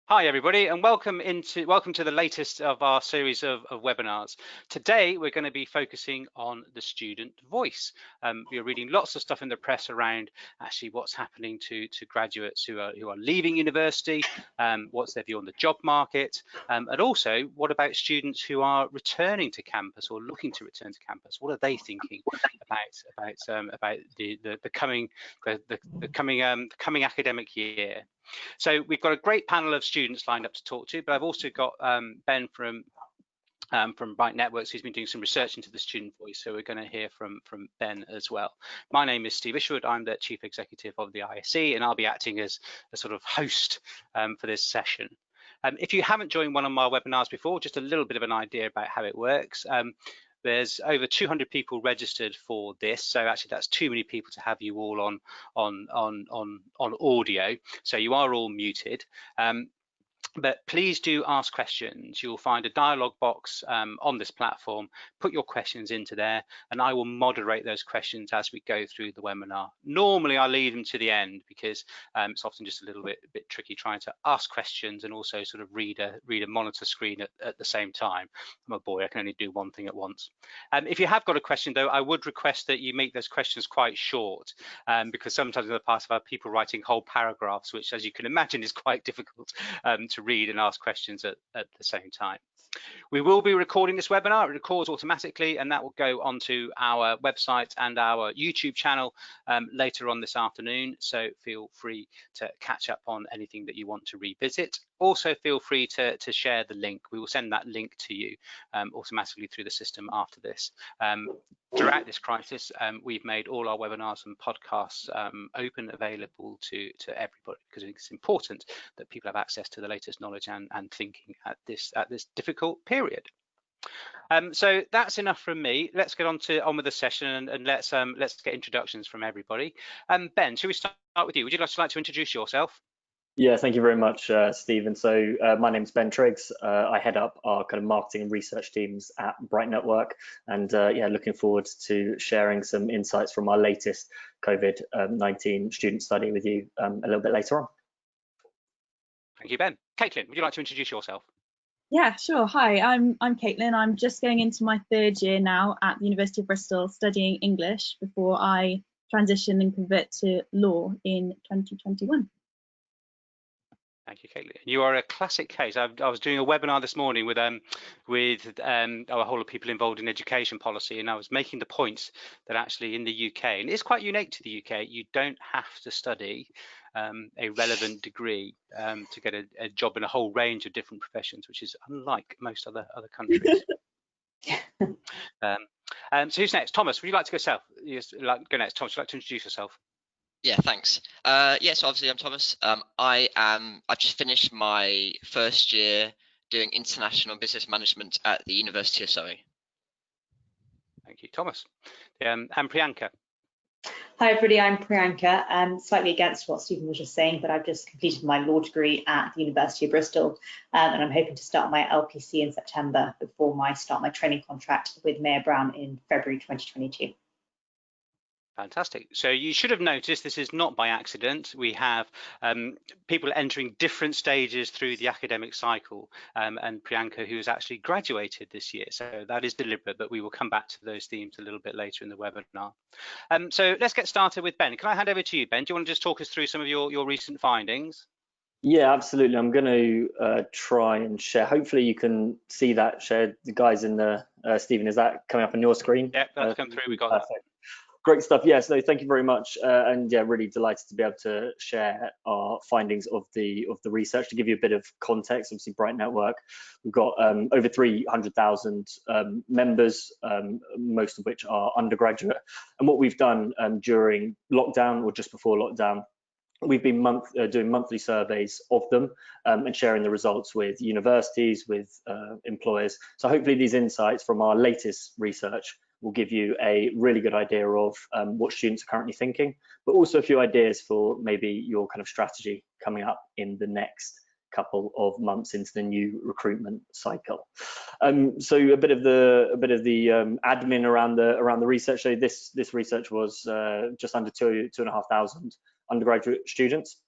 Hi everybody, and welcome to the latest of our series of webinars. Today we're going to be focusing on the student voice. You're reading lots of stuff in the press around actually what's happening to graduates who are leaving university, what's their view on the job market, and also what about students who are returning to campus or looking to return to campus? What are they thinking about the coming academic year? So we've got a great panel of students lined up to talk to, but I've also got Ben from Bright Networks, who's been doing some research into the student voice. So we're going to hear from Ben as well. My name is Steve Ishwood. I'm the Chief Executive of the ISE, and I'll be acting as a sort of host for this session. If you haven't joined one of my webinars before, just a little bit of an idea about how it works. There's over 200 people registered for this, so actually that's too many people to have you all on audio, so you are all muted. But please do ask questions. You'll find a dialogue box on this platform. Put your questions into there, and I will moderate those questions as we go through the webinar. Normally, I leave them to the end because it's often just a little bit tricky trying to ask questions and also sort of read a monitor screen at the same time. I'm a boy, I can only do one thing at once. If you have got a question, though, I would request that you make those questions quite short because sometimes in the past I've had people writing whole paragraphs, which, as you can imagine, is quite difficult to read and ask questions at the same time. We will be recording this webinar. It records automatically, and that will go onto our website and our YouTube channel later on this afternoon. So feel free to catch up on anything that you want to revisit. Also, feel free to share the link. We will send that link to you automatically through the system after this. Throughout this crisis, we've made all our webinars and podcasts open, available to everybody, because it's important that people have access to the latest knowledge and thinking at this difficult period. So that's enough from me. Let's get on with the session, and let's get introductions from everybody. Ben, should we start with you? Would you like to introduce yourself? Yeah, thank you very much, Stephen. So my name's Ben Triggs. I head up our kind of marketing and research teams at Bright Network, and yeah, looking forward to sharing some insights from our latest COVID-19 student study with you a little bit later on. Thank you, Ben. Caitlin, would you like to introduce yourself? Yeah, sure. Hi, I'm Caitlin. I'm just going into my third year now at the University of Bristol studying English before I transition and convert to law in 2021. Thank you, Caitlin. You are a classic case. I was doing a webinar this morning with a whole of people involved in education policy, and I was making the point that actually in the UK, and it's quite unique to the UK, you don't have to study a relevant degree to get a job in a whole range of different professions, which is unlike most other countries. So who's next? Thomas, would you like to go next? Thomas, would you like to introduce yourself? Yeah, thanks. Yeah, so obviously I'm Thomas. I've just finished my first year doing international business management at the University of Surrey. Thank you, Thomas. And Priyanka. Hi everybody, I'm Priyanka. Slightly against what Stephen was just saying, but I've just completed my law degree at the University of Bristol, and I'm hoping to start my LPC in September before I start my training contract with Mayor Brown in February 2022. Fantastic. So you should have noticed this is not by accident. We have people entering different stages through the academic cycle, and Priyanka, who has actually graduated this year. So that is deliberate, but we will come back to those themes a little bit later in the webinar. So let's get started with Ben. Can I hand over to you, Ben? Do you want to just talk us through some of your recent findings? Yeah, absolutely. I'm going to try and share. Hopefully you can see that shared. The guys in the, Stephen, is that coming up on your screen? Yep, that's come through. We got that. Great stuff. Yeah, so thank you very much, and yeah, really delighted to be able to share our findings of the research. To give you a bit of context, obviously Bright Network, we've got over 300,000 members, most of which are undergraduate. And what we've done during lockdown or just before lockdown, we've been doing monthly surveys of them and sharing the results with universities, with employers. So hopefully these insights from our latest research will give you a really good idea of what students are currently thinking, but also a few ideas for maybe your kind of strategy coming up in the next couple of months into the new recruitment cycle. So a bit of the admin around the research. So this research was just under 2,500 undergraduate students.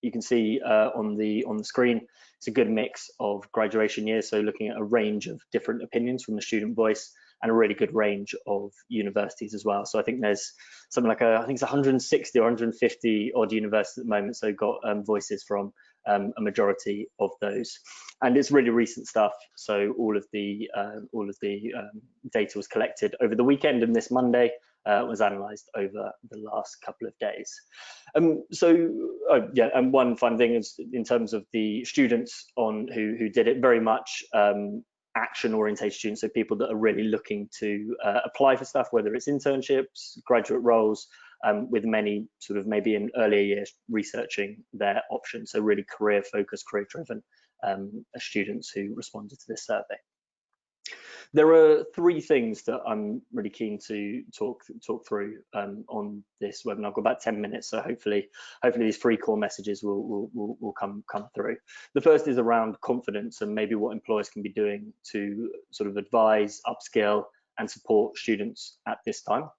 you can see on the screen, it's a good mix of graduation years, so looking at a range of different opinions from the student voice and a really good range of universities as well. So I think there's something like I think it's 160 or 150 odd universities at the moment, so got voices from a majority of those, and it's really recent stuff. So all of the data was collected over the weekend, and this Monday was analysed over the last couple of days. And one fun thing is in terms of the students who did it, very much action-oriented students, so people that are really looking to apply for stuff, whether it's internships, graduate roles, with many sort of maybe in earlier years researching their options, so really career-focused, career-driven students who responded to this survey. There are three things that I'm really keen to talk through on this webinar. I've got about 10 minutes, so hopefully these three core messages will come through. The first is around confidence and maybe what employers can be doing to sort of advise, upskill, and support students at this time.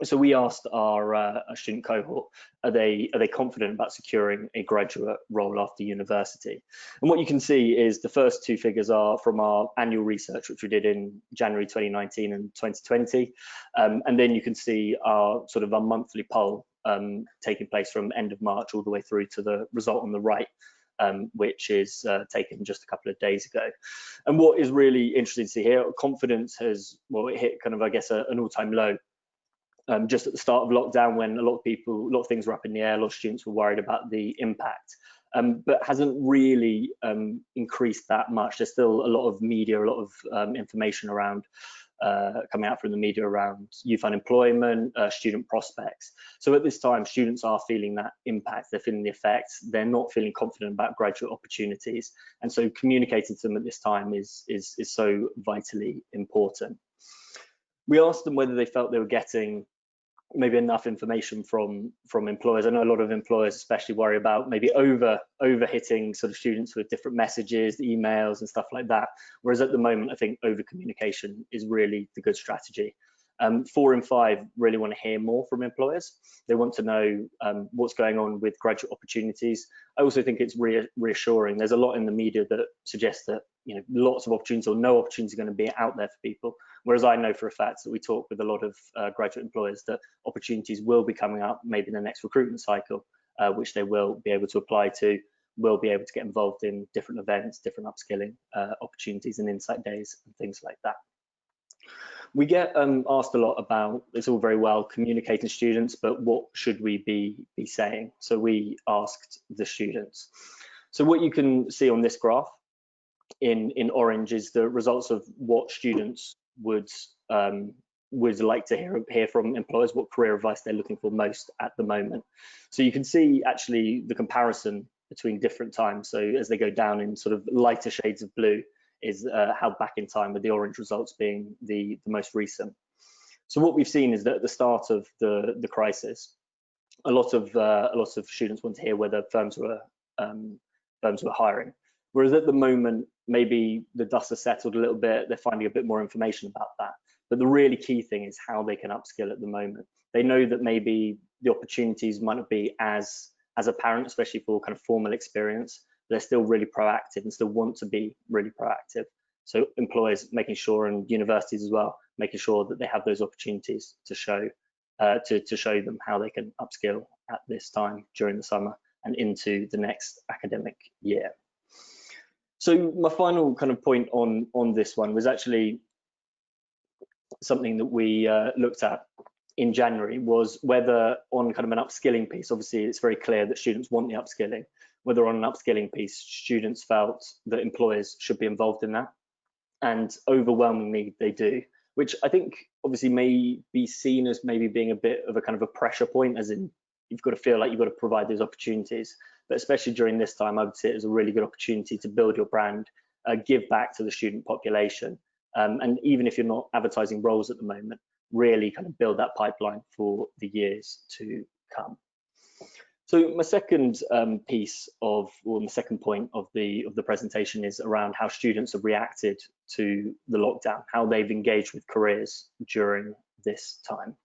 So we asked our student cohort, are they confident about securing a graduate role after university? And what you can see is the first two figures are from our annual research, which we did in January 2019 and 2020. And then you can see our sort of our monthly poll taking place from end of March all the way through to the result on the right, which is taken just a couple of days ago. And what is really interesting to see here, confidence has, well, it hit kind of, I guess, an all-time low. Just at the start of lockdown, when a lot of things were up in the air, a lot of students were worried about the impact, but hasn't really increased that much. There's still a lot of media, a lot of information around coming out from the media around youth unemployment, student prospects. So at this time, students are feeling that impact, they're feeling the effects, they're not feeling confident about graduate opportunities. And so communicating to them at this time is so vitally important. We asked them whether they felt they were getting maybe enough information from employers. I know a lot of employers especially worry about maybe over hitting sort of students with different messages, emails and stuff like that. Whereas at the moment, I think over communication is really the good strategy. 4 in 5 really want to hear more from employers. They want to know what's going on with graduate opportunities. I also think it's reassuring. There's a lot in the media that suggests that lots of opportunities or no opportunities are going to be out there for people. Whereas I know for a fact that we talk with a lot of graduate employers that opportunities will be coming up maybe in the next recruitment cycle, which they will be able to apply to, will be able to get involved in different events, different upskilling opportunities and insight days and things like that. We get asked a lot about, it's all very well communicating to students, but what should we be saying? So we asked the students. So what you can see on this graph in orange is the results of what students would like to hear from employers, what career advice they're looking for most at the moment. So you can see actually the comparison between different times. So as they go down in sort of lighter shades of blue, is how back in time, with the orange results being the most recent. So what we've seen is that at the start of the crisis, a lot of students want to hear whether firms were hiring. Whereas at the moment, maybe the dust has settled a little bit, they're finding a bit more information about that. But the really key thing is how they can upskill at the moment. They know that maybe the opportunities might not be as apparent, especially for kind of formal experience. They're still really proactive and still want to be really proactive. So employers making sure, and universities as well, making sure that they have those opportunities to show them how they can upskill at this time during the summer and into the next academic year. So my final kind of point on this one was actually something that we looked at in January, was whether on kind of an upskilling piece, obviously it's very clear that students want the upskilling, whether on an upskilling piece, students felt that employers should be involved in that. And overwhelmingly they do, which I think obviously may be seen as maybe being a bit of a kind of a pressure point, as in you've got to feel like you've got to provide those opportunities. But especially during this time, I would see it as a really good opportunity to build your brand, give back to the student population. And even if you're not advertising roles at the moment, really kind of build that pipeline for the years to come. So my second piece of, or my second point of the presentation is around how students have reacted to the lockdown, how they've engaged with careers during this time.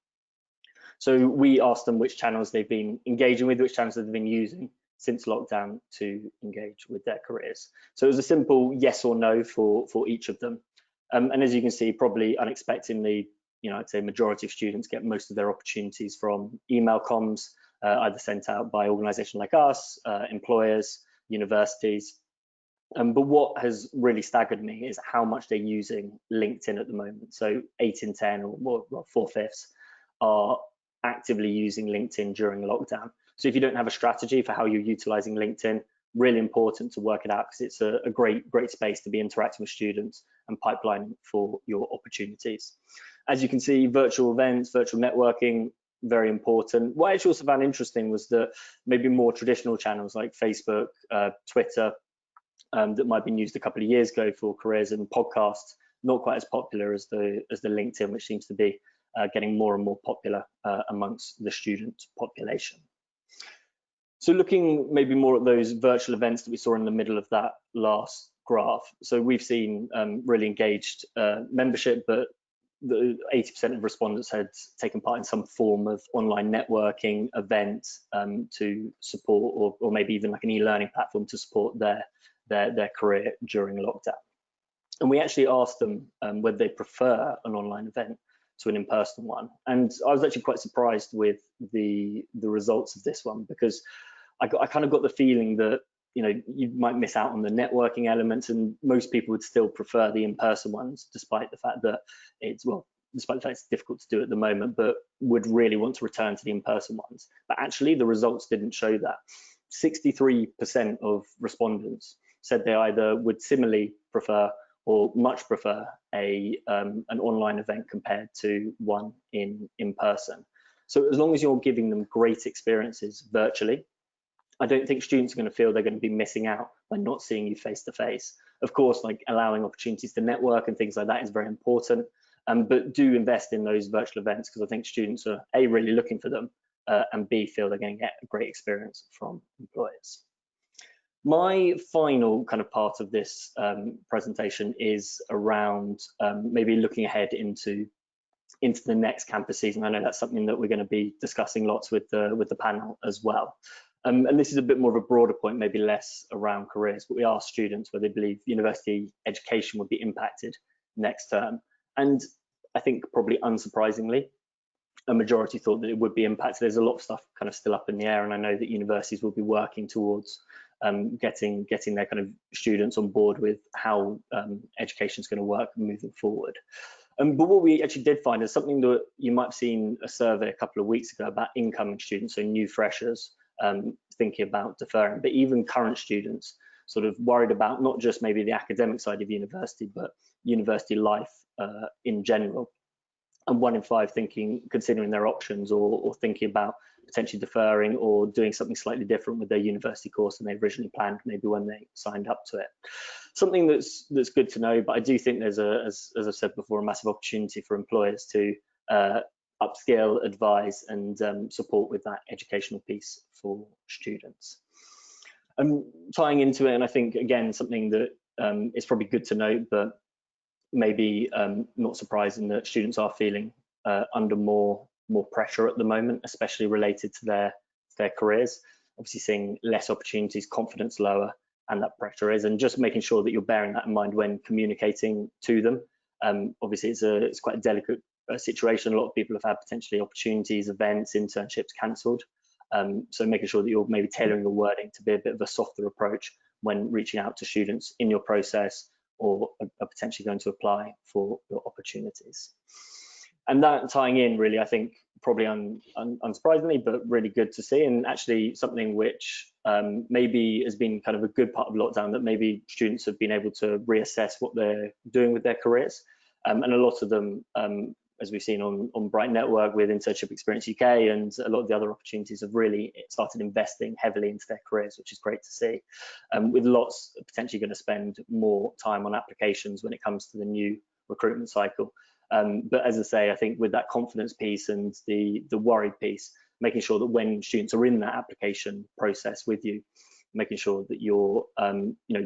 So we asked them which channels they've been engaging with, which channels they've been using since lockdown to engage with their careers. So it was a simple yes or no for each of them. And as you can see, probably unexpectedly, I'd say majority of students get most of their opportunities from email comms, either sent out by organisations like us, employers, universities. But what has really staggered me is how much they're using LinkedIn at the moment. So 8 in 10, or well, 4/5, are actively using LinkedIn during lockdown. So if you don't have a strategy for how you're utilizing LinkedIn, really important to work it out, because it's a great space to be interacting with students and pipelining for your opportunities. As you can see, virtual events, virtual networking, very important. What I actually also found interesting was that maybe more traditional channels like Facebook, Twitter, that might have been used a couple of years ago for careers, and podcasts, not quite as popular as the LinkedIn, which seems to be getting more and more popular amongst the student population. So looking maybe more at those virtual events that we saw in the middle of that last graph. So we've seen really engaged membership, but the 80% of respondents had taken part in some form of online networking event to support, or maybe even like an e-learning platform to support their career during lockdown. And we actually asked them whether they prefer an online event to an in-person one. And I was actually quite surprised with the results of this one, because I kind of got the feeling that you might miss out on the networking elements, and most people would still prefer the in-person ones, despite the fact that it's difficult to do at the moment, but would really want to return to the in-person ones. But actually the results didn't show that. 63% of respondents said they either would similarly prefer or much prefer an online event compared to one in person. So as long as you're giving them great experiences virtually, I don't think students are going to feel they're going to be missing out by not seeing you face to face. Of course, like allowing opportunities to network and things like that is very important, but do invest in those virtual events, because I think students are A, really looking for them, and B, feel they're going to get a great experience from employers. My final kind of part of this presentation is around maybe looking ahead into the next campus season. I know that's something that we're going to be discussing lots with the panel as well. And this is a bit more of a broader point, maybe less around careers, but we asked students whether they believe university education would be impacted next term. And I think probably unsurprisingly, a majority thought that it would be impacted. There's a lot of stuff kind of still up in the air, and I know that universities will be working towards getting their kind of students on board with how education is going to work moving forward. But what we actually did find is something that you might have seen a survey a couple of weeks ago about incoming students, so new freshers thinking about deferring, but even current students sort of worried about not just maybe the academic side of university, but university life in general. And 1 in 5 considering their options, or thinking about potentially deferring or doing something slightly different with their university course than they originally planned, maybe when they signed up to it. Something that's good to know, but I do think there's as I've said before, a massive opportunity for employers to upskill, advise, and support with that educational piece for students. Tying into it, and I think again something that is probably good to note, but maybe not surprising, that students are feeling under more pressure at the moment, especially related to their careers. Obviously seeing less opportunities, confidence lower, and that pressure is, and just making sure that you're bearing that in mind when communicating to them. Obviously it's quite a delicate situation. A lot of people have had potentially opportunities, events, internships cancelled. So making sure that you're maybe tailoring your wording to be a bit of a softer approach when reaching out to students in your process, or are potentially going to apply for your opportunities. And that tying in, really, I think probably unsurprisingly, but really good to see, and actually something which maybe has been kind of a good part of lockdown, that maybe students have been able to reassess what they're doing with their careers. And a lot of them, as we've seen on Bright Network with Internship Experience UK, and a lot of the other opportunities, have really started investing heavily into their careers, which is great to see, with lots potentially going to spend more time on applications when it comes to the new recruitment cycle. But as I say, I think with that confidence piece and the worry piece, making sure that when students are in that application process with you, making sure that you're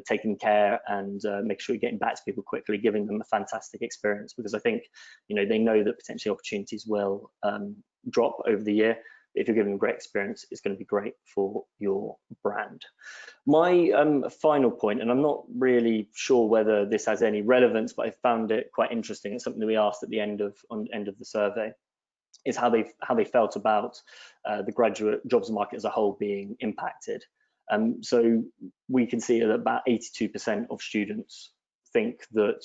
taking care and making sure you're getting back to people quickly, giving them a fantastic experience, because I think they know that potentially opportunities will drop over the year, If you're giving a great experience, it's going to be great for your brand. My final point, and I'm not really sure whether this has any relevance, but I found it quite interesting. It's something that we asked at the end of the survey, is how they felt about the graduate jobs market as a whole being impacted. So we can see that about 82% of students think that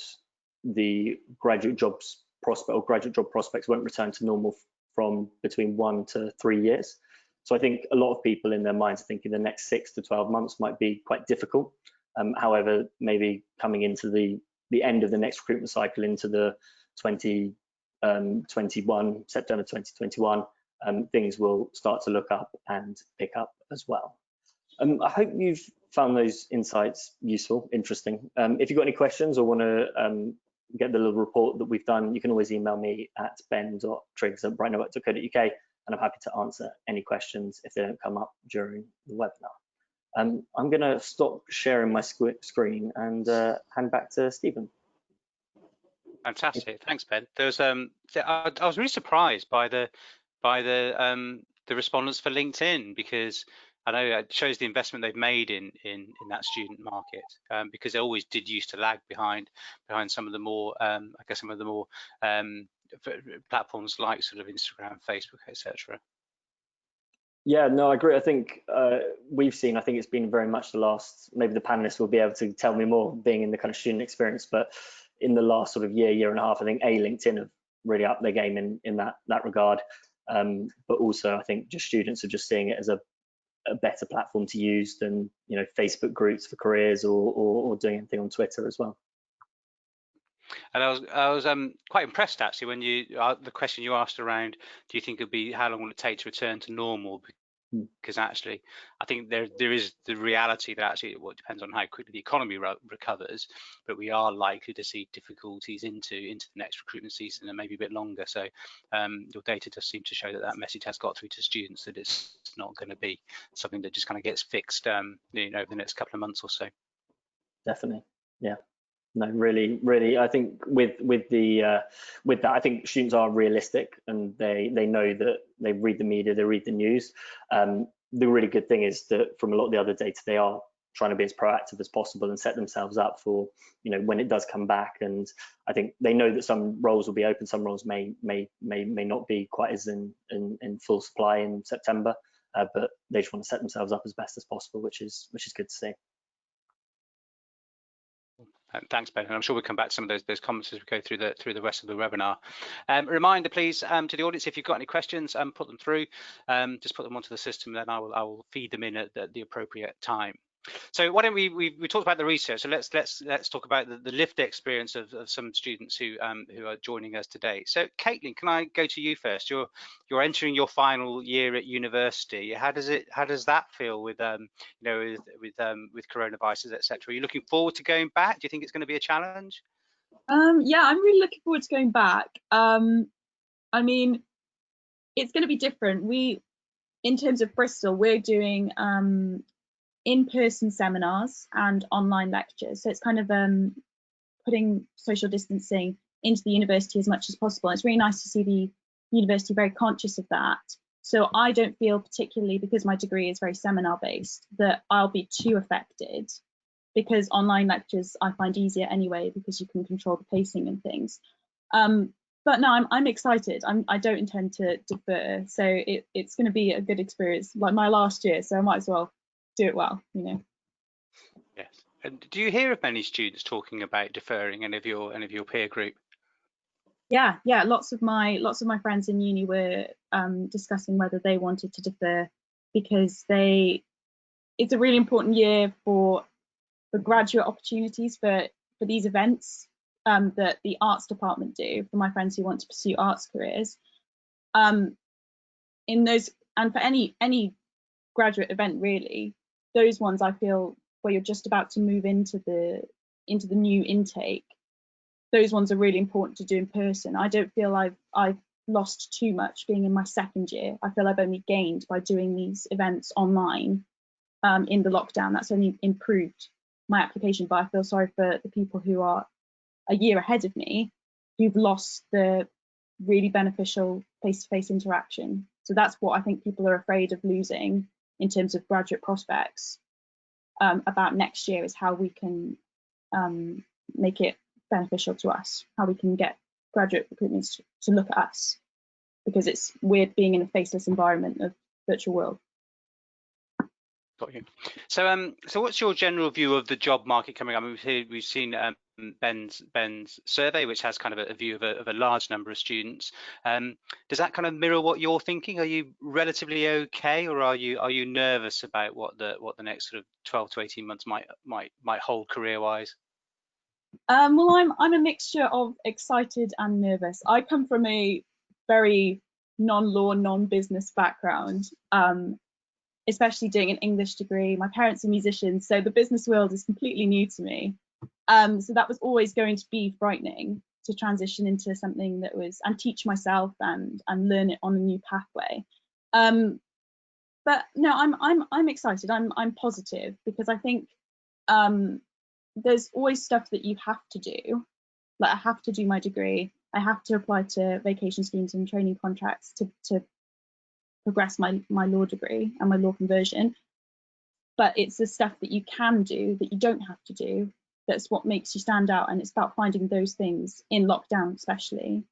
the graduate jobs prospect or graduate job prospects won't return to normal from between 1 to 3 years. So I think a lot of people in their minds are thinking the next 6 to 12 months might be quite difficult. However, maybe coming into the end of the next recruitment cycle, into the 2021, September 2021, things will start to look up and pick up as well. I hope you've found those insights useful, interesting. If you've got any questions or want to get the little report that we've done, you can always email me at ben.triggs@brightnetwork.co.uk, and I'm happy to answer any questions if they don't come up during the webinar. I'm going to stop sharing my screen and hand back to Stephen. Fantastic, thanks, Ben. There's I was really surprised by the respondents for LinkedIn, because I know it shows the investment they've made in that student market, because they always did used to lag behind some of the more I guess some of the more platforms like sort of Instagram, Facebook, etc. Yeah, no, I agree. I think we've seen, I think it's been very much the last, maybe the panelists will be able to tell me more, being in the kind of student experience, but in the last sort of year and a half, I think LinkedIn have really upped their game in that regard. But also I think just students are just seeing it as a better platform to use than, you know, Facebook groups for careers or doing anything on Twitter as well. And I was quite impressed actually when the question you asked around, do you think it'll be, how long will it take to return to normal? Because actually I think there is the reality that actually it depends on how quickly the economy recovers, but we are likely to see difficulties into the next recruitment season and maybe a bit longer. So your data does seem to show that message has got through to students, that it's not going to be something that just kind of gets fixed you know, over the next couple of months or so. Definitely, yeah. No, really, I think with that, I think students are realistic, and they know that they read the media, they read the news. The really good thing is that from a lot of the other data, they are trying to be as proactive as possible and set themselves up for, you know, when it does come back. And I think they know that some roles will be open, some roles may not be quite as in full supply in September, but they just want to set themselves up as best as possible, which is good to see. Thanks, Ben, and I'm sure we'll come back to some of those comments as we go through the rest of the webinar. A reminder, please, to the audience, if you've got any questions, put them through. Just put them onto the system, then I will feed them in at the appropriate time. So why don't we talked about the research, so let's talk about the lived experience of some students who are joining us today. So Caitlin, can I go to you first? You're entering your final year at university. How does that feel with you know, with coronavirus, etc.? Are you looking forward to going back? Do you think it's going to be a challenge? Yeah, I'm really looking forward to going back. I mean, it's going to be different. In terms of Bristol, we're doing in-person seminars and online lectures, so it's kind of putting social distancing into the university as much as possible. It's really nice to see the university very conscious of that, so I don't feel particularly, because my degree is very seminar based, that I'll be too affected, because online lectures I find easier anyway, because you can control the pacing and things. But no, I'm excited. I don't intend to defer, so it's going to be a good experience, like my last year, so I might as well do it well, you know. Yes. And do you hear of many students talking about deferring, any of your peer group? Yeah, lots of my friends in uni were discussing whether they wanted to defer, because it's a really important year for graduate opportunities for these events that the arts department do for my friends who want to pursue arts careers. In those, and for any graduate event really, those ones I feel where you're just about to move into the new intake, those ones are really important to do in person. I don't feel I've lost too much being in my second year. I feel I've only gained by doing these events online in the lockdown. That's only improved my application, but I feel sorry for the people who are a year ahead of me, who've lost the really beneficial face-to-face interaction. So that's what I think people are afraid of losing in terms of graduate prospects about next year, is how we can make it beneficial to us, how we can get graduate recruitments to look at us, because it's weird being in a faceless environment of virtual world. Got you. So, so what's your general view of the job market coming up? We've seen Ben's survey, which has kind of a view of a large number of students. Does that kind of mirror what you're thinking? Are you relatively okay, or are you nervous about what the next sort of 12 to 18 months might hold career-wise? Well, I'm a mixture of excited and nervous. I come from a very non-law, non-business background. Especially doing an English degree. My parents are musicians, so the business world is completely new to me. So that was always going to be frightening, to transition into something that was, and teach myself and learn it on a new pathway. But no, I'm excited. I'm positive, because I think there's always stuff that you have to do. Like, I have to do my degree. I have to apply to vacation schemes and training contracts to progress my law degree and my law conversion. But it's the stuff that you can do, that you don't have to do, that's what makes you stand out. And it's about finding those things in lockdown, especially,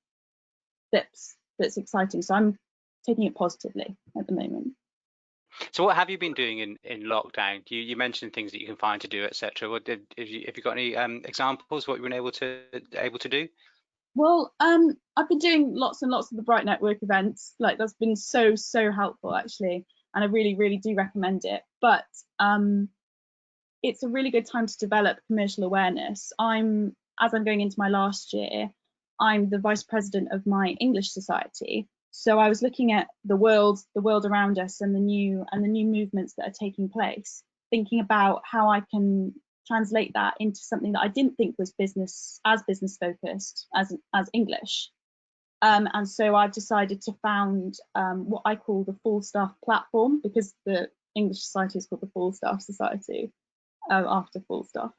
that's exciting. So I'm taking it positively at the moment. So what have you been doing in lockdown? You mentioned things that you can find to do, etc. Have you got any examples of what you've been able to do? Well, I've been doing lots and lots of the Bright Network events. Like, that's been so helpful, actually, and I really do recommend it. But it's a really good time to develop commercial awareness. As I'm going into my last year, I'm the vice president of my English society. So I was looking at the world around us and the new movements that are taking place, thinking about how I can translate that into something that I didn't think was business focused as English. And so I've decided to found what I call the Full Staff platform, because the English Society is called the Full Staff Society after Full Staff,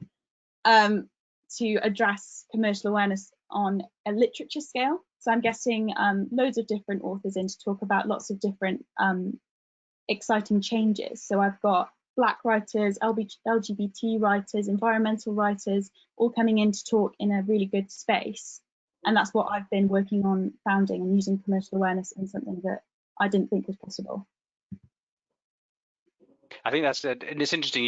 to address commercial awareness on a literature scale. So I'm getting loads of different authors in to talk about lots of different exciting changes. So I've got Black writers, LGBT writers, environmental writers, all coming in to talk in a really good space. And that's what I've been working on founding, and using commercial awareness in something that I didn't think was possible. I think and it's interesting.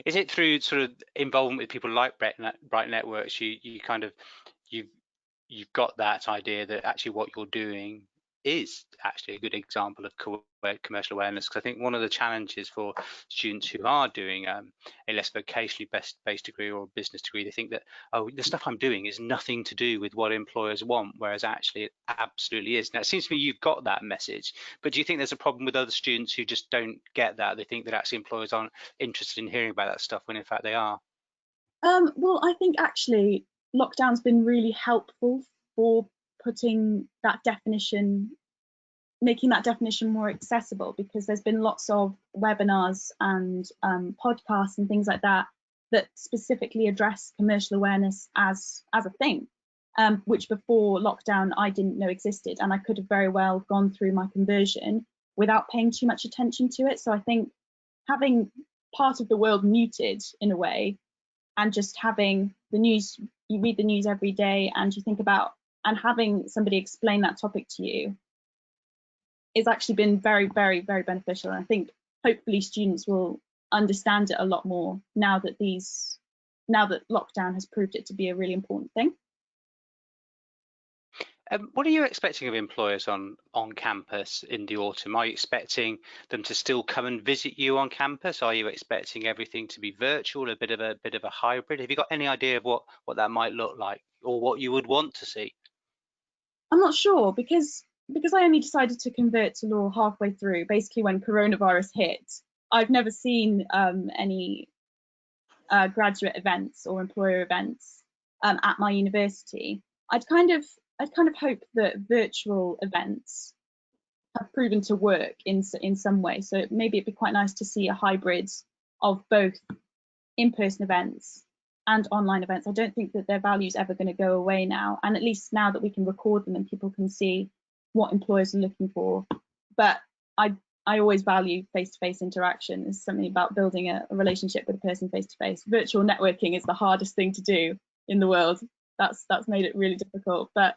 Is it through sort of involvement with people like Bright Networks? You've got that idea that actually what you're doing is actually a good example of commercial awareness. Because I think one of the challenges for students who are doing a less vocationally based degree or a business degree, they think that, oh, the stuff I'm doing is nothing to do with what employers want, whereas actually it absolutely is. Now, it seems to me you've got that message, but do you think there's a problem with other students who just don't get that? They think that actually employers aren't interested in hearing about that stuff, when in fact they are? Well, I think actually lockdown's been really helpful for putting that definition, making that definition more accessible, because there's been lots of webinars and podcasts and things like that that specifically address commercial awareness as a thing, which before lockdown I didn't know existed, and I could have very well gone through my conversion without paying too much attention to it. So I think having part of the world muted in a way, and just having the news, you read the news every day and you think about, and having somebody explain that topic to you, it's actually been very beneficial. And I think hopefully students will understand it a lot more now that lockdown has proved it to be a really important thing. What are you expecting of employers on campus in the autumn? Are you expecting them to still come and visit you on campus? Are you expecting everything to be virtual, a bit of a hybrid? Have you got any idea of what that might look like, or what you would want to see? I'm not sure, because I only decided to convert to law halfway through, basically when coronavirus hit. I've never seen any graduate events or employer events at my university. I'd kind of hope that virtual events have proven to work in some way. So maybe it'd be quite nice to see a hybrid of both in-person events and online events. I don't think that their value is ever going to go away now. And at least now that we can record them and people can see what employers are looking for, but I always value face-to-face interaction. There's something about building a relationship with a person face-to-face. Virtual networking is the hardest thing to do in the world. That's made it really difficult. But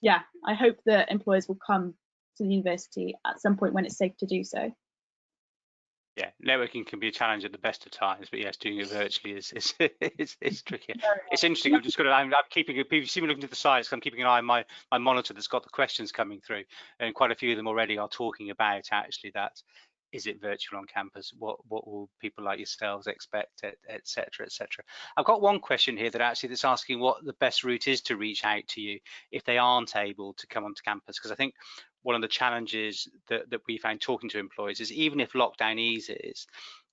yeah, I hope that employers will come to the university at some point when it's safe to do so. Yeah, networking can be a challenge at the best of times, but yes, doing it virtually is trickier. It's interesting. I'm keeping it. You see me looking at the slides. I'm keeping an eye on my monitor that's got the questions coming through, and quite a few of them already are talking about actually that. Is it virtual on campus? What will people like yourselves expect, etc., etc. I've got one question here that's asking what the best route is to reach out to you if they aren't able to come onto campus, because I think one of the challenges that we found talking to employers is even if lockdown eases,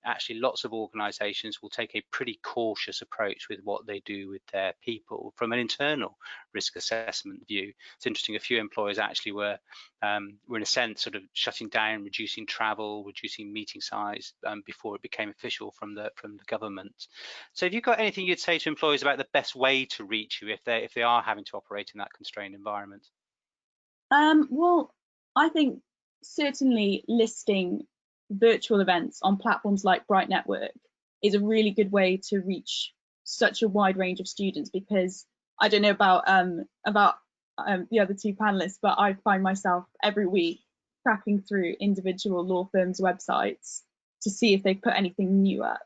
actually lots of organisations will take a pretty cautious approach with what they do with their people from an internal risk assessment view. It's interesting, a few employers actually were in a sense sort of shutting down, reducing travel, reducing meeting size before it became official from the government. So have you got anything you'd say to employers about the best way to reach you if they are having to operate in that constrained environment? Well, I think certainly listing virtual events on platforms like Bright Network is a really good way to reach such a wide range of students, because I don't know about the other two panelists, but I find myself every week tracking through individual law firms' websites to see if they've put anything new up.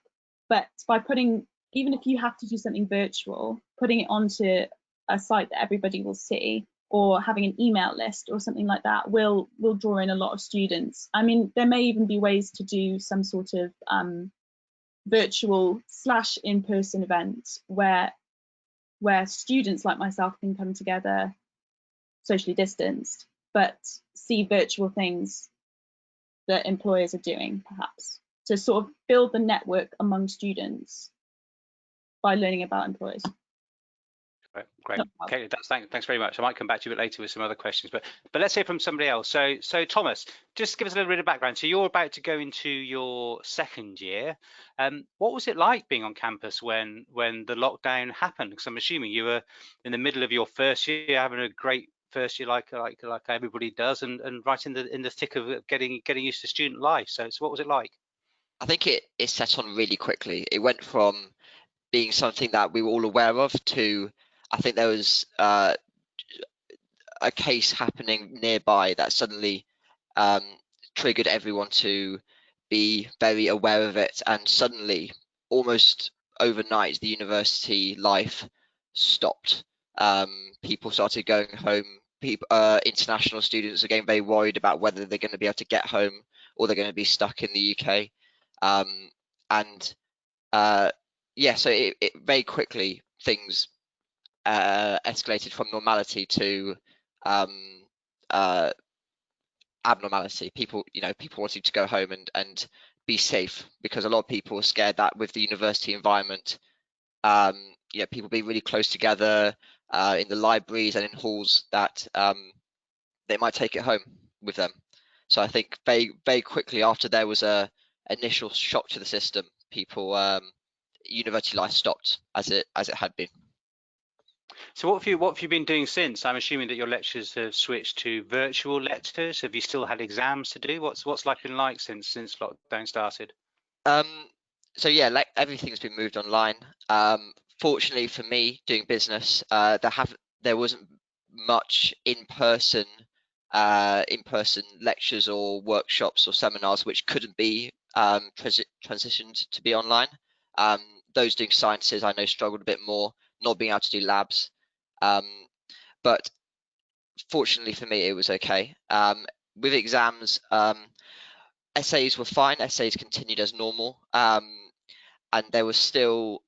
But by putting, even if you have to do something virtual, putting it onto a site that everybody will see, or having an email list or something like that will draw in a lot of students. I mean, there may even be ways to do some sort of virtual / in-person event where students like myself can come together socially distanced, but see virtual things that employers are doing, perhaps, to sort of build the network among students by learning about employers. Great. Okay, thanks very much. I might come back to you a bit later with some other questions, but let's hear from somebody else. So Thomas, just give us a little bit of background. So you're about to go into your second year. What was it like being on campus when the lockdown happened? Because I'm assuming you were in the middle of your first year, having a great first year like everybody does, and right in the thick of getting used to student life. So what was it like? I think it set on really quickly. It went from being something that we were all aware of to, I think there was a case happening nearby that suddenly triggered everyone to be very aware of it, and suddenly, almost overnight, the university life stopped. People started going home. International students are getting very worried about whether they're going to be able to get home or they're going to be stuck in the UK. Yeah, so it very quickly things escalated from normality to abnormality. People wanting to go home and be safe, because a lot of people were scared that with the university environment, people being really close together in the libraries and in halls, that they might take it home with them. So I think very, very quickly after there was a initial shock to the system, university life stopped as it had been. So what have you been doing since? I'm assuming that your lectures have switched to virtual lectures. Have you still had exams to do? What's life been like since lockdown started? So yeah, like everything's been moved online. Fortunately for me, doing business, there wasn't much in-person lectures or workshops or seminars which couldn't be transitioned to be online. Those doing sciences, I know, struggled a bit more, not being able to do labs. But fortunately for me, it was okay. With exams, essays were fine. Essays continued as normal, and there was still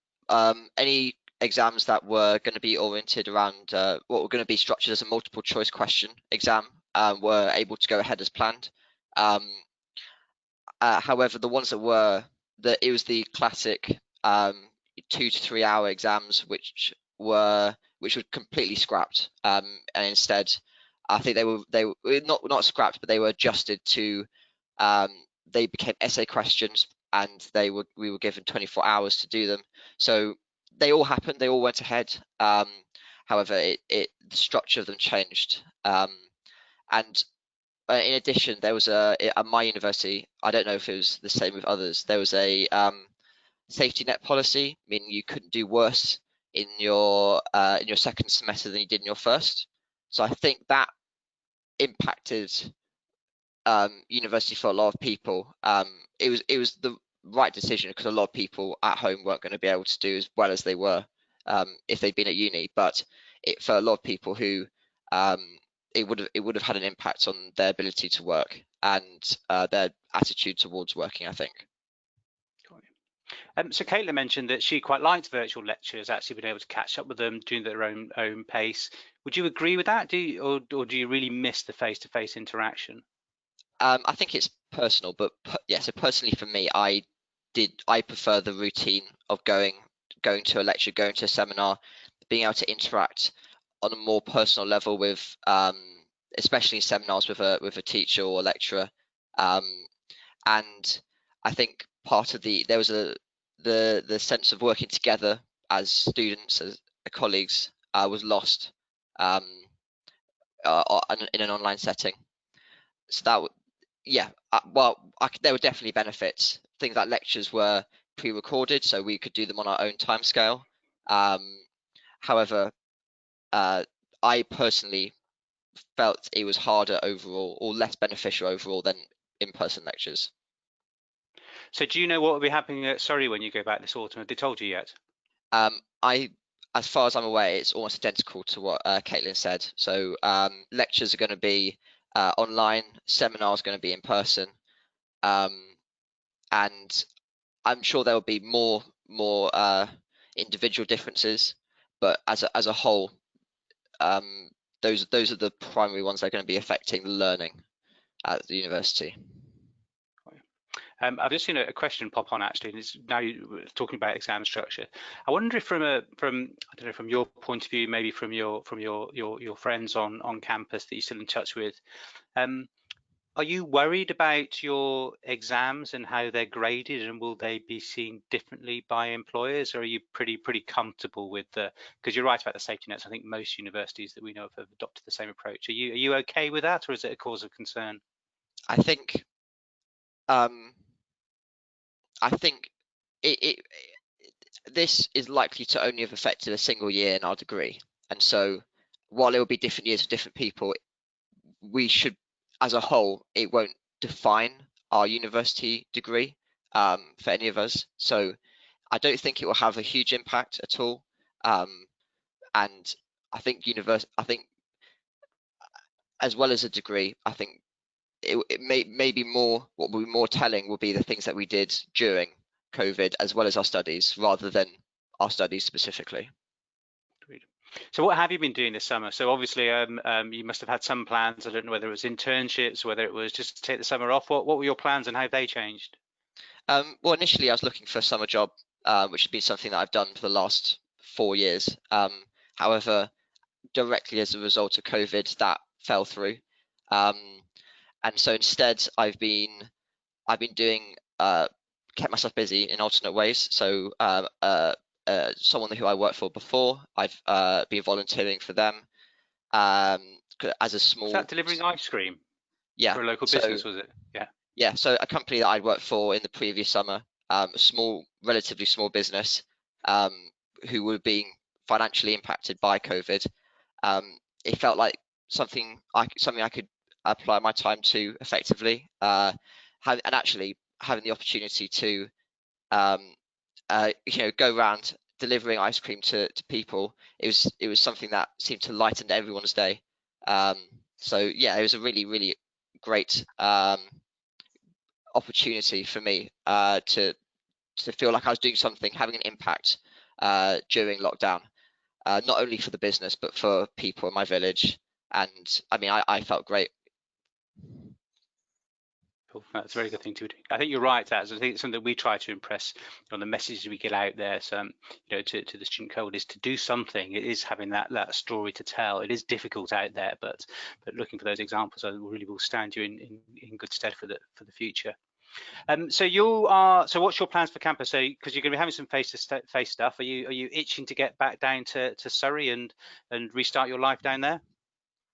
any exams that were going to be oriented around what were going to be structured as a multiple choice question exam were able to go ahead as planned. However, the ones that were it was the classic 2 to 3 hour exams which were completely scrapped, and instead I think they were not scrapped, but they were adjusted to they became essay questions, and we were given 24 hours to do them. So they all happened, they all went ahead. However, the structure of them changed, and in addition, there was at my university, I don't know if it was the same with others, there was a safety net policy, meaning you couldn't do worse in your second semester than you did in your first. So I think that impacted university for a lot of people. It was the right decision because a lot of people at home weren't going to be able to do as well as they were if they'd been at uni. But for a lot of people who it would have had an impact on their ability to work and their attitude towards working, I think. So Caitlin mentioned that she quite liked virtual lectures, actually being able to catch up with them, doing their own pace. Would you agree with that? Or do you really miss the face-to-face interaction? I think it's personal, but yeah, so personally for me, I prefer the routine of going to a lecture, going to a seminar, being able to interact on a more personal level with, especially in seminars with a teacher or a lecturer. And I think part of there was the sense of working together as students, as colleagues, was lost in an online setting. So that yeah, there were definitely benefits. Things like lectures were pre-recorded, so we could do them on our own timescale. However, I personally felt it was harder overall, or less beneficial overall, than in-person lectures. So do you know what will be happening at Surrey when you go back this autumn? Have they told you yet? As far as I'm aware, it's almost identical to what Caitlin said. So lectures are going to be online, seminars going to be in person, and I'm sure there will be more individual differences, but as a whole, those are the primary ones that are going to be affecting the learning at the university. I've just seen a question pop on actually, and it's now you're talking about exam structure. I wonder if from I don't know, from your point of view, maybe from your friends on campus that you're still in touch with, are you worried about your exams and how they're graded, and will they be seen differently by employers, or are you pretty comfortable with because you're right about the safety nets. I think most universities that we know of have adopted the same approach. Are you okay with that, or is it a cause of concern? I think this is likely to only have affected a single year in our degree, and so while it will be different years for different people, we should, as a whole, it won't define our university degree for any of us. So I don't think it will have a huge impact at all. And I think as well as a degree, I think it may be more, what will be more telling will be the things that we did during COVID as well as our studies, rather than our studies specifically. So what have you been doing this summer? So obviously you must have had some plans. I don't know whether it was internships, whether it was just to take the summer off. What were your plans and how have they changed? Well, initially I was looking for a summer job, which has been something that I've done for the last 4 years. However, directly as a result of COVID, that fell through. And so instead I've been doing kept myself busy in alternate ways. So someone who I worked for before, I've been volunteering for them as a small. Was that delivering ice cream? Yeah. For a local business, was it? Yeah. Yeah. So a company that I'd worked for in the previous summer, a relatively small business, who were being financially impacted by COVID. It felt like something I could apply my time to effectively, and actually having the opportunity to go around delivering ice cream to people, it was something that seemed to lighten everyone's day. So yeah, it was a really great opportunity for me to feel like I was doing something, having an impact during lockdown, not only for the business but for people in my village. And I mean, I felt great. Cool. That's a very good thing to do. I think you're right,Az. I think it's something we try to impress on the messages we get out there. So, to the student cohort is to do something. It is having that story to tell. It is difficult out there, but looking for those examples, I really will stand you in good stead for the future. So what's your plans for campus? So because you're going to be having some face-to-face stuff, are you itching to get back down to Surrey and restart your life down there?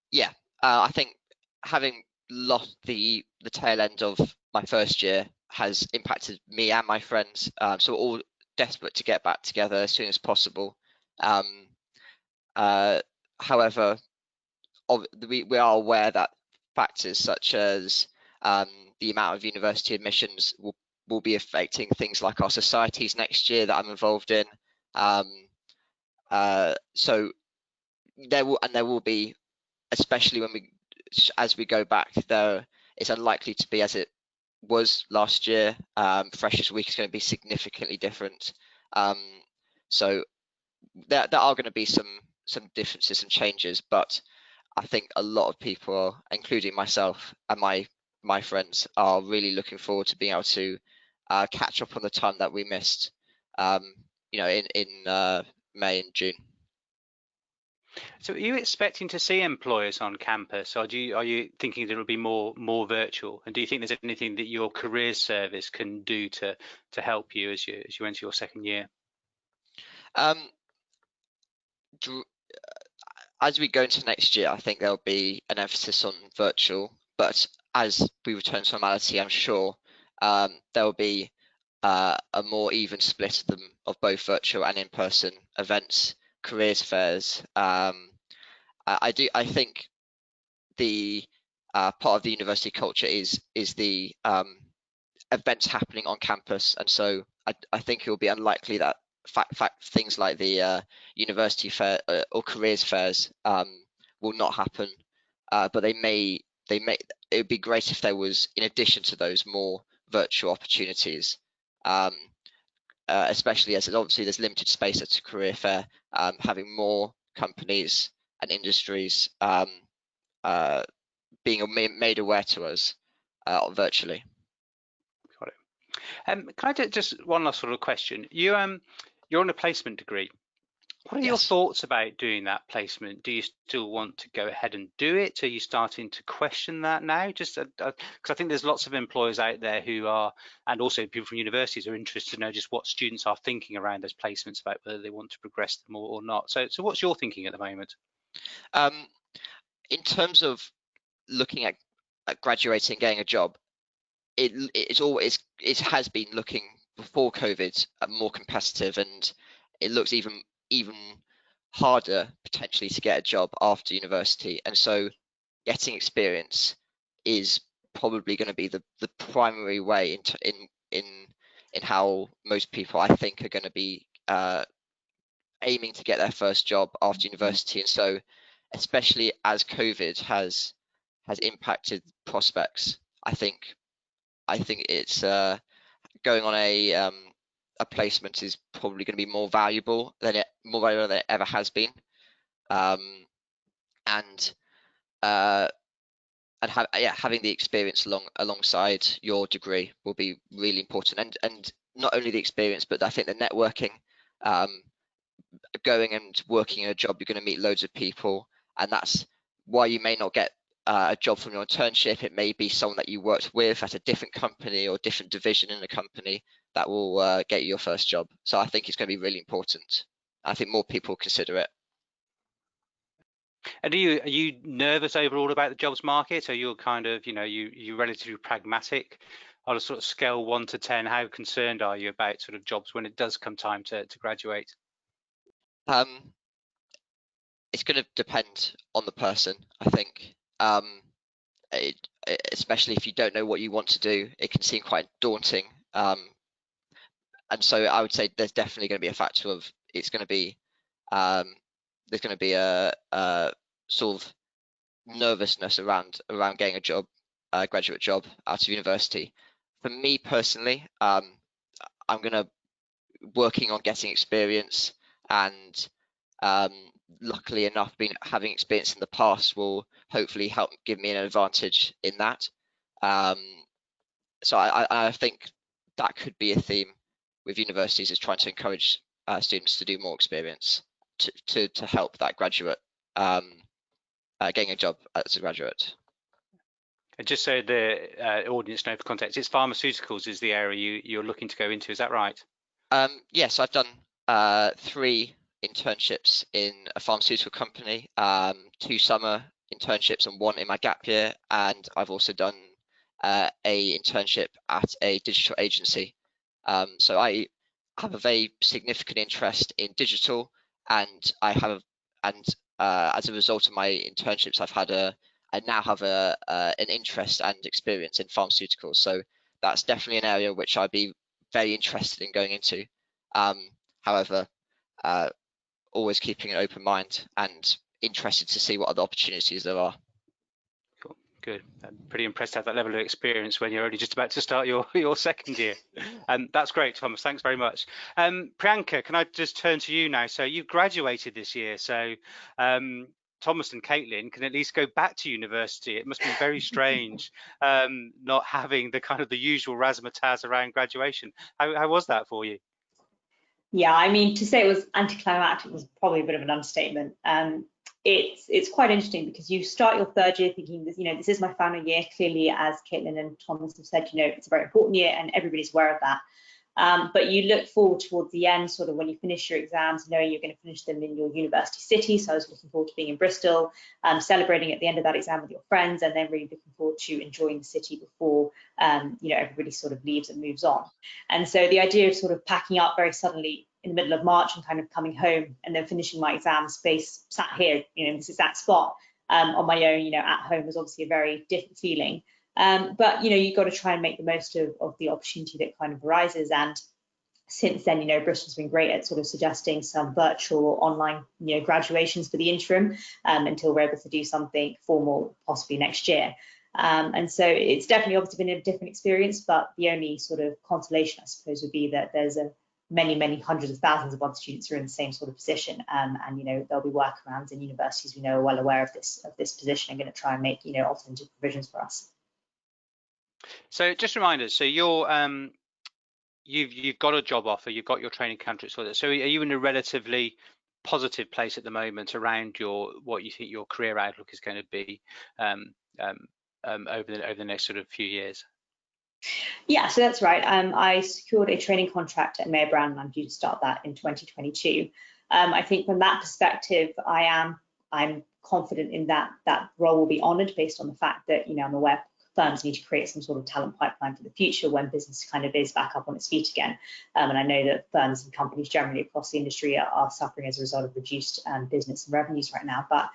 Yeah, I think having lost the tail end of my first year has impacted me and my friends. So we're all desperate to get back together as soon as possible. However, we are aware that factors such as the amount of university admissions will be affecting things like our societies next year that I'm involved in. So there will be, especially as we go back, it's unlikely to be as it was last year. Freshers Week is going to be significantly different. So there are going to be some differences and changes, but I think a lot of people, including myself and my friends, are really looking forward to being able to catch up on the time that we missed, in May and June. So are you expecting to see employers on campus, or are you thinking that it'll be more virtual? And do you think there's anything that your careers service can do to help you as you enter your second year? As we go into next year, I think there'll be an emphasis on virtual, but as we return to normality, I'm sure there'll be a more even split of both virtual and in-person events, careers fairs. I think the part of the university culture is the events happening on campus, and so I think it will be unlikely that things like the university fair or careers fairs will not happen, but they may. It would be great if there was, in addition to those, more virtual opportunities, especially as obviously there's limited space at a career fair. Having more companies and industries being made aware to us virtually. Got it. Can I just one last sort of question? You're on a placement degree. What are your thoughts about doing that placement? Do you still want to go ahead and do it? Are you starting to question that now? Just because I think there's lots of employers out there who are, and also people from universities are interested to know just what students are thinking around those placements, about whether they want to progress them or not. So what's your thinking at the moment? In terms of looking at graduating, getting a job, it has been, looking before COVID, more competitive, and it looks even harder potentially to get a job after university. And so getting experience is probably going to be the primary way in how most people, I think, are going to be aiming to get their first job after university. And so especially as COVID has impacted prospects, I think it's going on a placement is probably going to be more valuable than it ever has been, having the experience alongside your degree will be really important, and not only the experience, but I think the networking. Going and working in a job, you're going to meet loads of people, and that's why you may not get a job from your internship. It may be someone that you worked with at a different company or different division in a company that will get you your first job. So I think it's going to be really important. I think more people consider it. And are you nervous overall about the jobs market? Or you're kind of, you're relatively pragmatic on a sort of scale 1 to 10? How concerned are you about sort of jobs when it does come time to graduate? It's going to depend on the person, I think. Especially if you don't know what you want to do, it can seem quite daunting. And so I would say there's definitely going to be a factor of there's going to be a sort of nervousness around getting a job, graduate job out of university. For me personally, I'm going to working on getting experience, and luckily enough, having experience in the past will hopefully help give me an advantage in that. So I think that could be a theme with universities, is trying to encourage students to do more experience to help that graduate getting a job as a graduate. And just so the audience know for context, it's pharmaceuticals is the area you're looking to go into, is that right? Yes, I've done 3 internships in a pharmaceutical company, 2 summer internships and one in my gap year, and I've also done a internship at a digital agency. So I have a very significant interest in digital, and as a result of my internships, I now have an interest and experience in pharmaceuticals. So that's definitely an area which I'd be very interested in going into. However, always keeping an open mind and interested to see what other opportunities there are. Cool, good. I'm pretty impressed to have that level of experience when you're only just about to start your second year. That's great, Thomas. Thanks very much. Priyanka, can I just turn to you now? So you've graduated this year, so Thomas and Caitlin can at least go back to university. It must be very strange not having the kind of the usual razzmatazz around graduation. How was that for you? Yeah, I mean, to say it was anticlimactic was probably a bit of an understatement. It's quite interesting because you start your third year thinking that, this is my final year. Clearly, as Caitlin and Thomas have said, it's a very important year and everybody's aware of that. But you look forward towards the end, sort of when you finish your exams, knowing you're going to finish them in your university city. So I was looking forward to being in Bristol, celebrating at the end of that exam with your friends, and then really looking forward to enjoying the city before, everybody sort of leaves and moves on. And so the idea of sort of packing up very suddenly in the middle of March and kind of coming home and then finishing my exam space, sat here, in this exact spot on my own, at home was obviously a very different feeling. But you've got to try and make the most of the opportunity that kind of arises. And since then, Bristol's been great at sort of suggesting some virtual or online, graduations for the interim until we're able to do something formal, possibly next year. And so it's definitely obviously been a different experience, but the only sort of consolation, I suppose, would be that there's many hundreds of thousands of other students who are in the same sort of position, and there'll be workarounds, and universities we know are well aware of this position and going to try and make alternative provisions for us. So just remind us, so you're you've got a job offer, you've got your training contracts with it. So are you in a relatively positive place at the moment around what you think your career outlook is going to be over the next sort of few years? Yeah, so that's right. I secured a training contract at Mayor Brown, and I'm due to start that in 2022. I think from that perspective, I'm confident in that role will be honoured based on the fact that I'm aware firms need to create some sort of talent pipeline for the future when business kind of is back up on its feet again. And I know that firms and companies generally across the industry are suffering as a result of reduced business and revenues right now. But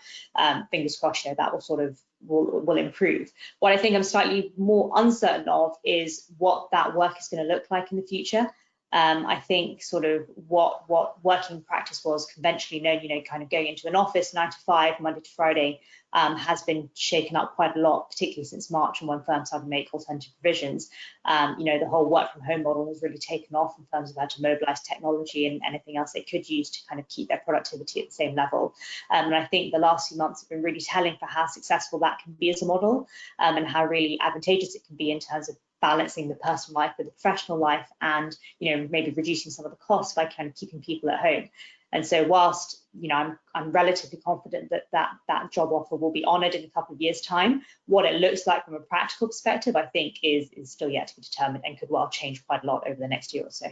fingers crossed, that will sort of will improve. What I think I'm slightly more uncertain of is what that work is going to look like in the future. I think sort of what working practice was conventionally known, kind of going into an office 9 to 5, Monday to Friday, has been shaken up quite a lot, particularly since March and when firms started to make alternative provisions. The whole work from home model has really taken off, and firms have had to mobilize technology and anything else they could use to kind of keep their productivity at the same level. And I think the last few months have been really telling for how successful that can be as a model, and how really advantageous it can be in terms of balancing the personal life with the professional life, and maybe reducing some of the costs by kind of keeping people at home. And so whilst I'm relatively confident that job offer will be honoured in a couple of years' time, what it looks like from a practical perspective, I think is still yet to be determined and could well change quite a lot over the next year or so.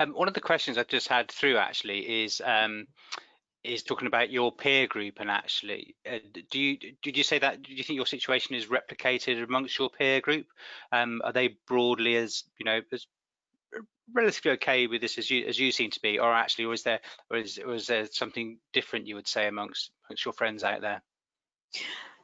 One of the questions I've just had through actually is talking about your peer group, and actually did you say that, do you think your situation is replicated amongst your peer group? Are they broadly as as relatively okay with this as you seem to be, or is there something different you would say amongst your friends out there?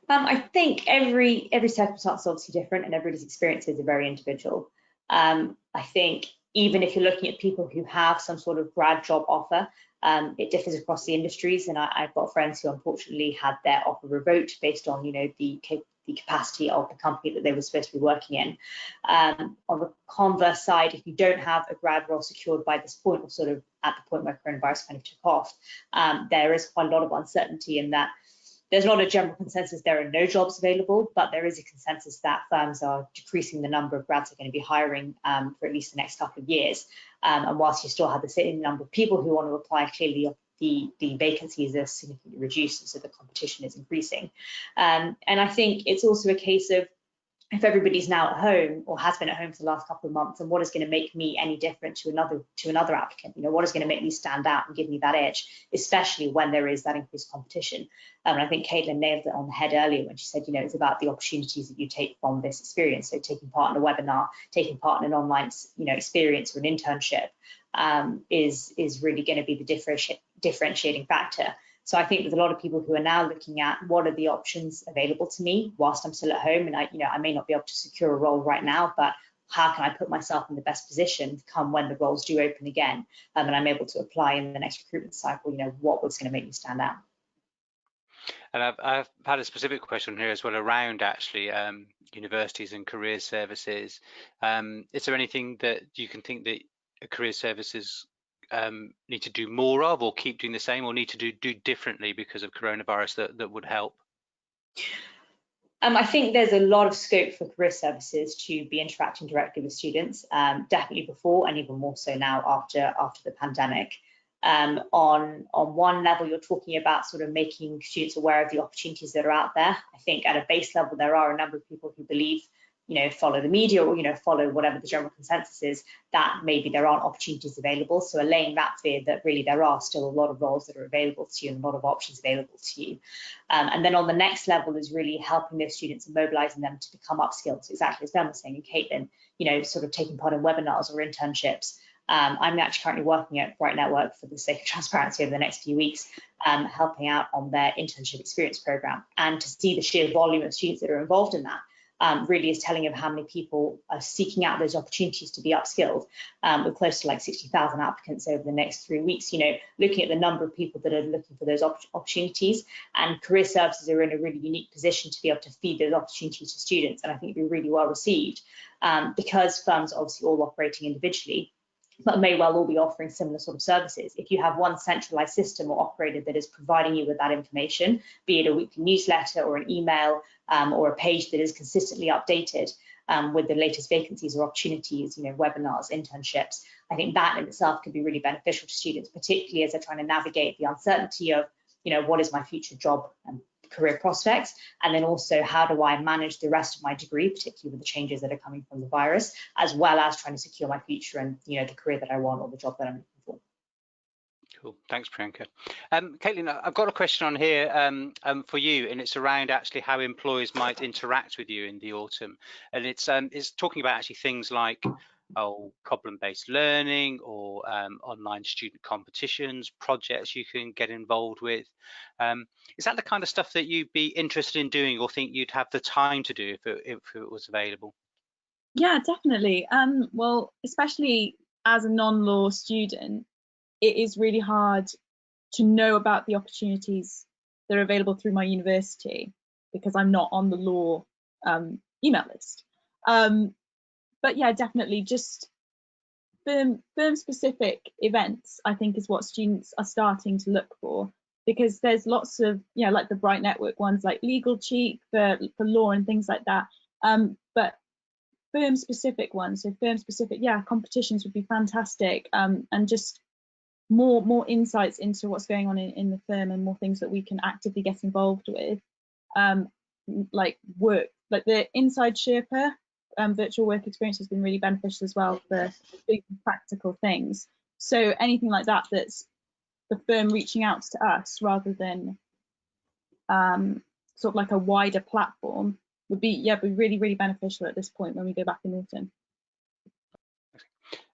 I think every circumstance is obviously different, and everybody's experiences are very individual. I think even if you're looking at people who have some sort of grad job offer, it differs across the industries, and I've got friends who unfortunately had their offer revoked based on the capacity of the company that they were supposed to be working in. On the converse side, if you don't have a grad role secured by this point, or sort of at the point where coronavirus kind of took off, there is quite a lot of uncertainty in that. There's not a general consensus there are no jobs available, but there is a consensus that firms are decreasing the number of grads they're going to be hiring for at least the next couple of years. And whilst you still have the same number of people who want to apply, clearly the vacancies are significantly reduced, so the competition is increasing. And I think it's also a case of if everybody's now at home or has been at home for the last couple of months, and what is going to make me any different to another applicant? You know, what is going to make me stand out and give me that edge, especially when there is that increased competition? And I think Caitlin nailed it on the head earlier when she said, you know, it's about the opportunities that you take from this experience. So taking part in a webinar, taking part in an online, you know, experience or an internship is really going to be the differentiating factor. So I think there's a lot of people who are now looking at what are the options available to me whilst I'm still at home, and I may not be able to secure a role right now, but how can I put myself in the best position to come when the roles do open again, and I'm able to apply in the next recruitment cycle? You know, what was going to make me stand out? And I've had a specific question here as well around actually universities and career services. Is there anything that you can think that career services need to do more of, or keep doing the same, or need to do differently because of coronavirus that would help? I think there's a lot of scope for career services to be interacting directly with students, definitely before and even more so now after the pandemic. On one level, you're talking about sort of making students aware of the opportunities that are out there. I think at a base level, there are a number of people who believe, you know, follow the media or, you know, follow whatever the general consensus is, that maybe there aren't opportunities available. So allaying that fear that really there are still a lot of roles that are available to you and a lot of options available to you. And then on the next level is really helping those students and mobilizing them to become upskilled. So exactly as Ben was saying, and Caitlin, you know, sort of taking part in webinars or internships. I'm actually currently working at Bright Network, for the sake of transparency, over the next few weeks, helping out on their internship experience program. And to see the sheer volume of students that are involved in that really is telling of how many people are seeking out those opportunities to be upskilled. We're close to like 60,000 applicants over the next 3 weeks, you know, looking at the number of people that are looking for those opportunities, and career services are in a really unique position to be able to feed those opportunities to students. And I think it'd be really well received because firms are obviously all operating individually, but may well all be offering similar sort of services. If you have one centralized system or operator that is providing you with that information, be it a weekly newsletter or an email or a page that is consistently updated with the latest vacancies or opportunities, you know, webinars, internships, I think that in itself could be really beneficial to students, particularly as they're trying to navigate the uncertainty of, you know, what is my future job and career prospects, and then also how do I manage the rest of my degree, particularly with the changes that are coming from the virus, as well as trying to secure my future and, you know, the career that I want or the job that I'm looking for. Cool, thanks Priyanka. Caitlin, I've got a question on here for you, and it's around actually how employers might interact with you in the autumn, and it's talking about actually things like problem-based learning or online student competitions, projects you can get involved with. Is that the kind of stuff that you'd be interested in doing, or think you'd have the time to do if it was available? Yeah, definitely. Well, especially as a non-law student, it is really hard to know about the opportunities that are available through my university because I'm not on the law email list. But yeah, definitely just firm-specific events, I think, is what students are starting to look for, because there's lots of, you know, like the Bright Network ones, like Legal Cheek for law and things like that. But firm-specific ones, so firm-specific, yeah, competitions would be fantastic, and just more insights into what's going on in the firm and more things that we can actively get involved with, like work, like the Inside Sherpa virtual work experience has been really beneficial as well for big practical things. So anything like that that's the firm reaching out to us rather than sort of like a wider platform would be, yeah, be really beneficial at this point when we go back in autumn.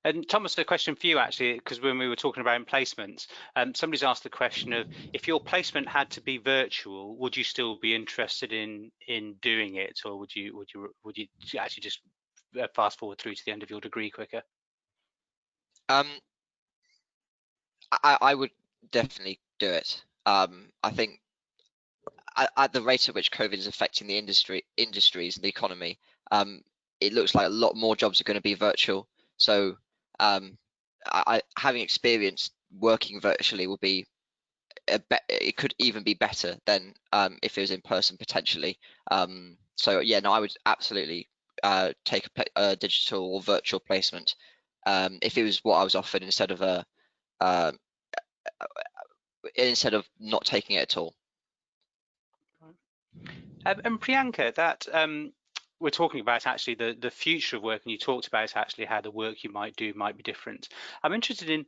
And Thomas, a question for you actually, because when we were talking about placements, somebody's asked the question of, if your placement had to be virtual, would you still be interested in doing it, or would you actually just fast forward through to the end of your degree quicker? I would definitely do it. I think at the rate at which COVID is affecting the industries and the economy, it looks like a lot more jobs are going to be virtual. So having experience working virtually will be it could even be better than if it was in person potentially. So yeah, no, I would absolutely take a digital or virtual placement if it was what I was offered instead of not taking it at all. And Priyanka, that we're talking about actually the future of work, and you talked about actually how the work you might do might be different. I'm interested in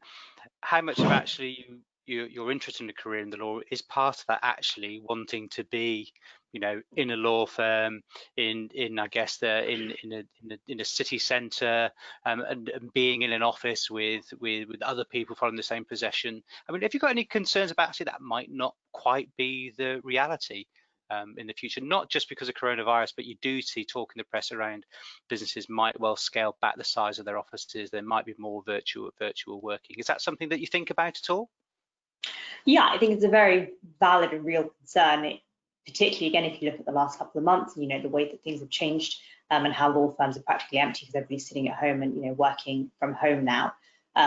how much of actually your interest in a career in the law is part of that actually wanting to be, you know, in a law firm, in I guess in a city centre, and being in an office with other people following the same profession. I mean, have you got any concerns about actually that might not quite be the reality in the future, not just because of coronavirus, but you do see talk in the press around businesses might well scale back the size of their offices. There might be more virtual working. Is that something that you think about at all? Yeah, I think it's a very valid and real concern, particularly again, if you look at the last couple of months, you know, the way that things have changed and how law firms are practically empty because everybody's sitting at home and, you know, working from home now.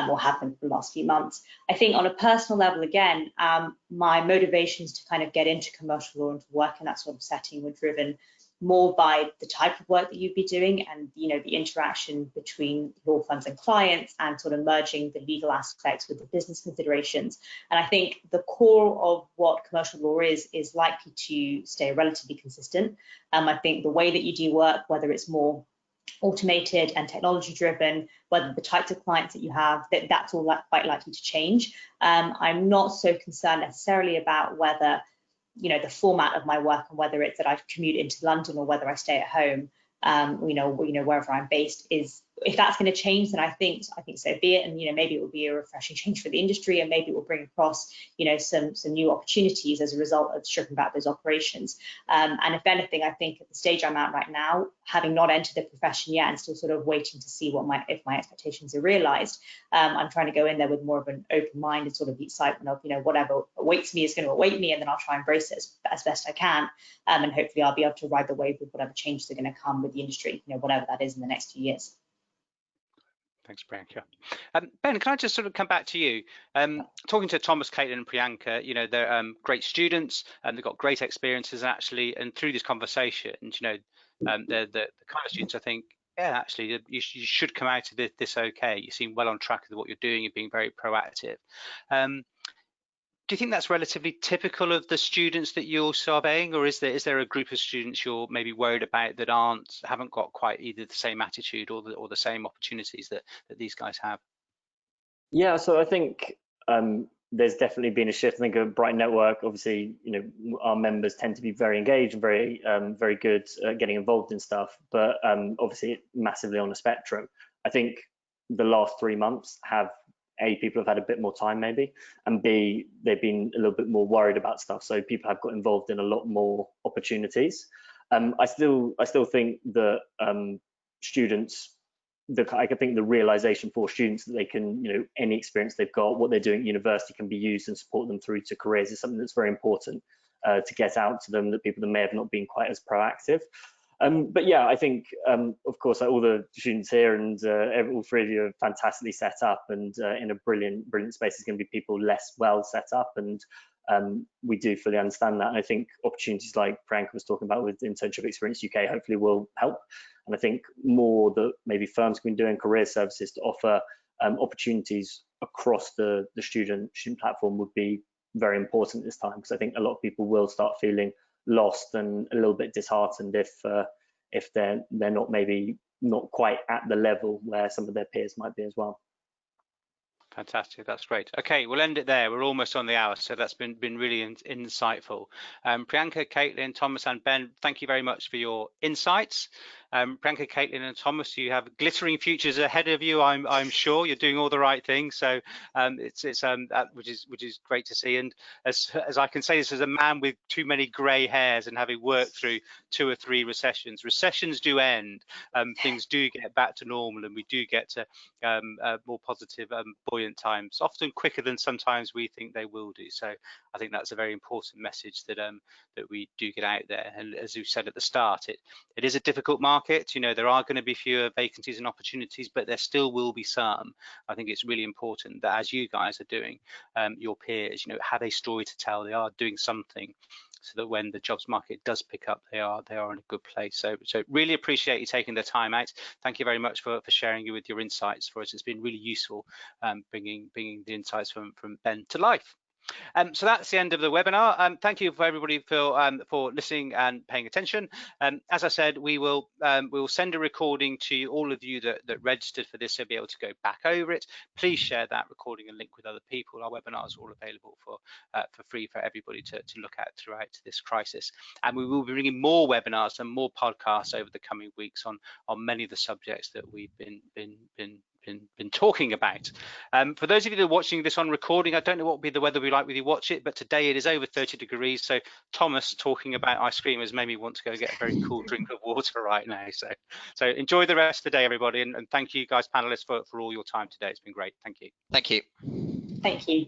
Or have been for the last few months. I think on a personal level, again, my motivations to kind of get into commercial law and to work in that sort of setting were driven more by the type of work that you'd be doing and, you know, the interaction between law firms and clients and sort of merging the legal aspects with the business considerations. And I think the core of what commercial law is likely to stay relatively consistent. I think the way that you do work, whether it's more automated and technology driven, whether the types of clients that you have, that's all quite likely to change. I'm not so concerned necessarily about whether, you know, the format of my work and whether it's that I commute into London or whether I stay at home, you know, wherever I'm based is, if that's going to change, then I think so be it. And, you know, maybe it will be a refreshing change for the industry and maybe it will bring across, you know, some new opportunities as a result of stripping back those operations. And if anything, I think at the stage I'm at right now, having not entered the profession yet and still sort of waiting to see if my expectations are realized, I'm trying to go in there with more of an open mind and sort of the excitement of, you know, whatever awaits me is going to await me, and then I'll try and embrace it as best I can. And hopefully I'll be able to ride the wave with whatever changes are going to come with the industry, you know, whatever that is in the next few years. Thanks, Priyanka. Ben, can I just sort of come back to you? Talking to Thomas, Caitlin, and Priyanka, you know, they're great students and they've got great experiences actually. And through these conversations, you know, they're the kind of students I think, yeah, actually, you should come out of this okay. You seem well on track with what you're doing. You're being very proactive. Do you think that's relatively typical of the students that you're surveying, or is there a group of students you're maybe worried about that haven't got quite either the same attitude or the same opportunities that these guys have? Yeah, so I think there's definitely been a shift. I think of Bright Network, obviously, you know, our members tend to be very engaged and very good at getting involved in stuff, but obviously massively on a spectrum. I think the last 3 months have, A, people have had a bit more time maybe, and B, they've been a little bit more worried about stuff. So people have got involved in a lot more opportunities. I still think that students, I think the realization for students that they can, you know, any experience they've got, what they're doing at university can be used and support them through to careers is something that's very important to get out to them, that people that may have not been quite as proactive. But yeah, I think, of course, all the students here and all three of you are fantastically set up, and in a brilliant space is going to be people less well set up, and we do fully understand that. And I think opportunities like Priyanka was talking about with Internship Experience UK hopefully will help. And I think more that maybe firms can be doing career services to offer opportunities across the student platform would be very important this time, because I think a lot of people will start feeling lost and a little bit disheartened if they're not quite at the level where some of their peers might be as well. Fantastic, that's great. Okay, we'll end it there. We're almost on the hour, so that's been really insightful. Priyanka, Caitlin, Thomas, and Ben, thank you very much for your insights. Priyanka, Caitlin, and Thomas, you have glittering futures ahead of you. I'm sure you're doing all the right things. So which is great to see. And as I can say this as a man with too many grey hairs and having worked through 2 or 3 recessions do end. Things do get back to normal, and we do get to more positive, buoyant times, often quicker than sometimes we think they will do. So I think that's a very important message that we do get out there. And as you said at the start, it is a difficult market. You know, there are going to be fewer vacancies and opportunities, but there still will be some. I think it's really important that, as you guys are doing, your peers, you know, have a story to tell. They are doing something, so that when the jobs market does pick up, they are in a good place. So really appreciate you taking the time out. Thank you very much for sharing with your insights for us. It's been really useful, bringing the insights from Ben to life. So that's the end of the webinar. Thank you for everybody for listening and paying attention. As I said, we will send a recording to all of you that registered for this, so be able to go back over it. Please share that recording and link with other people. Our webinars are all available for free for everybody to look at throughout this crisis. And we will be bringing more webinars and more podcasts over the coming weeks on many of the subjects that we've been talking about. For those of you that are watching this on recording, I don't know what will be the weather we like when you watch it, but today it is over 30 degrees. So Thomas talking about ice cream has made me want to go get a very cool drink of water right now. So enjoy the rest of the day, everybody, and thank you guys panelists for all your time today. It's been great. Thank you. Thank you. Thank you.